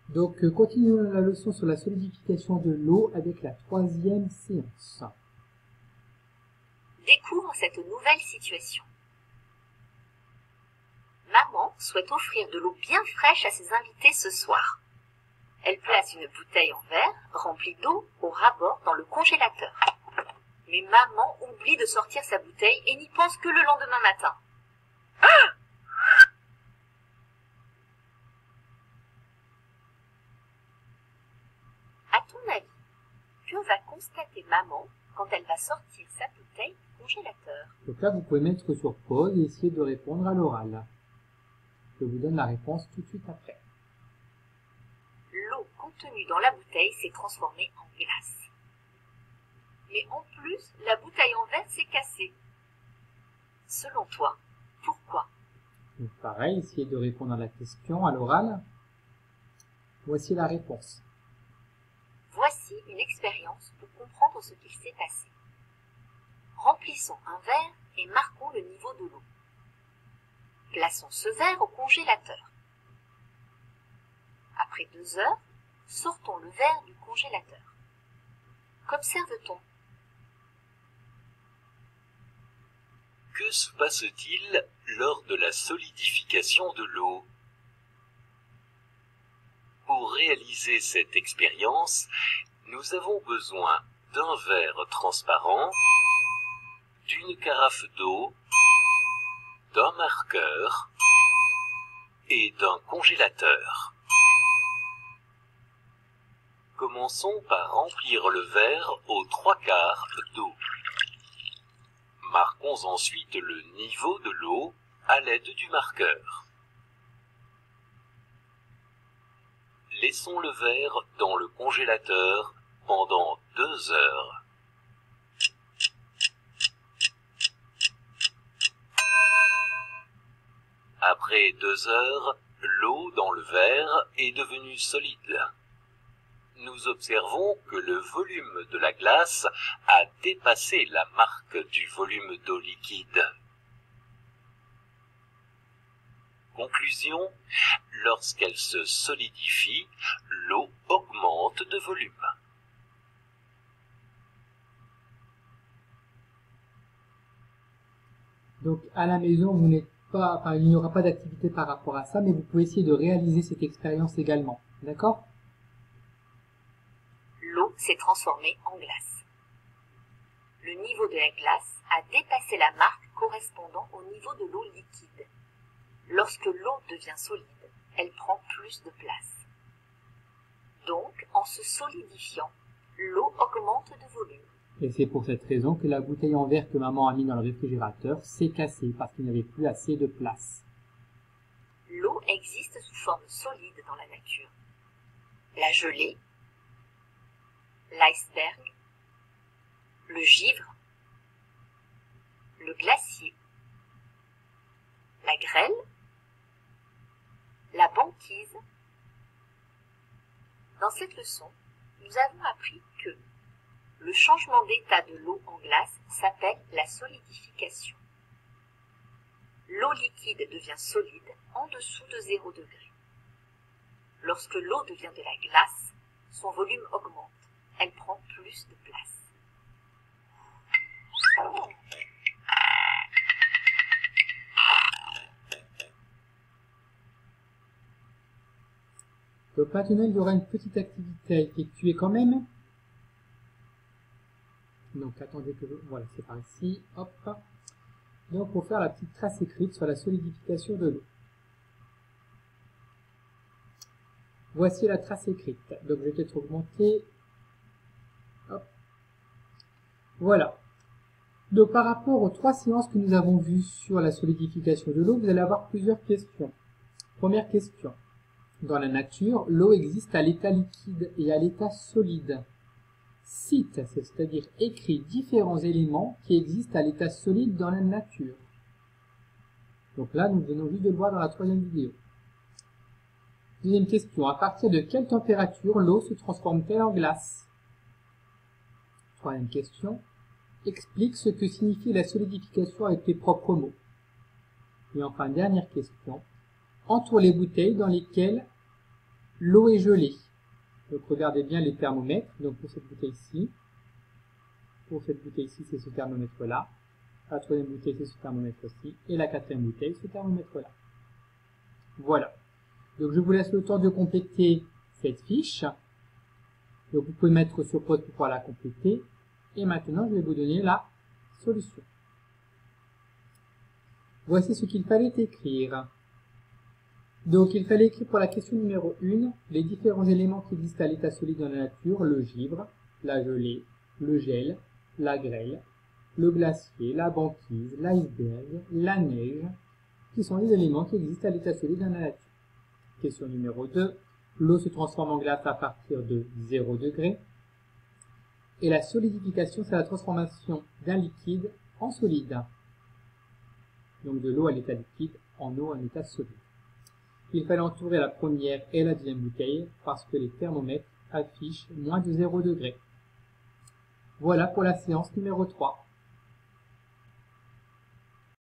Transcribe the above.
Donc, continuons la leçon sur la solidification de l'eau avec la troisième séance. Découvre cette nouvelle situation. Maman souhaite offrir de l'eau bien fraîche à ses invités ce soir. Elle place une bouteille en verre remplie d'eau au ras-bord dans le congélateur. Mais maman oublie de sortir sa bouteille et n'y pense que le lendemain matin. À ton avis, que va constater maman quand elle va sortir sa bouteille du congélateur? Donc là, vous pouvez mettre sur pause et essayer de répondre à l'oral. Je vous donne la réponse tout de suite après. L'eau contenue dans la bouteille s'est transformée en glace. Mais en plus, la bouteille en verre s'est cassée. Selon toi, pourquoi? Donc pareil, essayez de répondre à la question à l'oral. Voici la réponse. Voici une expérience pour comprendre ce qu'il s'est passé. Remplissons un verre et marquons le niveau de l'eau. Plaçons ce verre au congélateur. Après 2 heures, sortons le verre du congélateur. Qu'observe-t-on? Que se passe-t-il lors de la solidification de l'eau? Pour réaliser cette expérience, nous avons besoin d'un verre transparent, d'une carafe d'eau, d'un marqueur et d'un congélateur. Commençons par remplir le verre aux 3/4 d'eau. Marquons ensuite le niveau de l'eau à l'aide du marqueur. Laissons le verre dans le congélateur pendant 2 heures. Après 2 heures, l'eau dans le verre est devenue solide. Nous observons que le volume de la glace a dépassé la marque du volume d'eau liquide. Conclusion, lorsqu'elle se solidifie, l'eau augmente de volume. Donc à la maison, vous n'êtes pas, il n'y aura pas d'activité par rapport à ça, mais vous pouvez essayer de réaliser cette expérience également. D'accord? L'eau s'est transformée en glace. Le niveau de la glace a dépassé la marque correspondant au niveau de l'eau liquide. Lorsque l'eau devient solide, elle prend plus de place. Donc, en se solidifiant, l'eau augmente de volume. Et c'est pour cette raison que la bouteille en verre que maman a mis dans le réfrigérateur s'est cassée parce qu'il n'y avait plus assez de place. L'eau existe sous forme solide dans la nature. La gelée, l'iceberg, le givre, le glacier, la grêle, la banquise. Dans cette leçon, nous avons appris que le changement d'état de l'eau en glace s'appelle la solidification. L'eau liquide devient solide en dessous de 0 degré. Lorsque l'eau devient de la glace, son volume augmente. Elle prend plus de place. Donc maintenant, il y aura une petite activité à effectuer quand même. Donc attendez que voilà, c'est par ici. Hop. Donc pour faire la petite trace écrite sur la solidification de l'eau. Voici la trace écrite. Donc je vais peut-être augmenter. Hop. Voilà. Donc par rapport aux 3 séances que nous avons vues sur la solidification de l'eau, vous allez avoir plusieurs questions. Première question. Dans la nature, l'eau existe à l'état liquide et à l'état solide. Cite, c'est-à-dire écrit différents éléments qui existent à l'état solide dans la nature. Donc là, nous venons juste de le voir dans la 3e vidéo. Deuxième question, à partir de quelle température l'eau se transforme-t-elle en glace? 3e question, explique ce que signifie la solidification avec tes propres mots. Et enfin, dernière question, entoure les bouteilles dans lesquelles l'eau est gelée. Donc regardez bien les thermomètres. Donc pour cette bouteille-ci, c'est ce thermomètre-là. La troisième bouteille, c'est ce thermomètre-ci. Et la quatrième bouteille, ce thermomètre-là. Voilà. Donc je vous laisse le temps de compléter cette fiche. Donc vous pouvez mettre sur pause pour pouvoir la compléter. Et maintenant, je vais vous donner la solution. Voici ce qu'il fallait écrire. Donc il fallait écrire pour la question numéro 1 les différents éléments qui existent à l'état solide dans la nature, le givre, la gelée, le gel, la grêle, le glacier, la banquise, l'iceberg, la neige, qui sont les éléments qui existent à l'état solide dans la nature. Question numéro 2, l'eau se transforme en glace à partir de 0 degré. Et la solidification, c'est la transformation d'un liquide en solide. Donc de l'eau à l'état liquide en eau à l'état solide. Il fallait entourer la première et la deuxième bouteille parce que les thermomètres affichent moins de 0 degré. Voilà pour la séance numéro 3.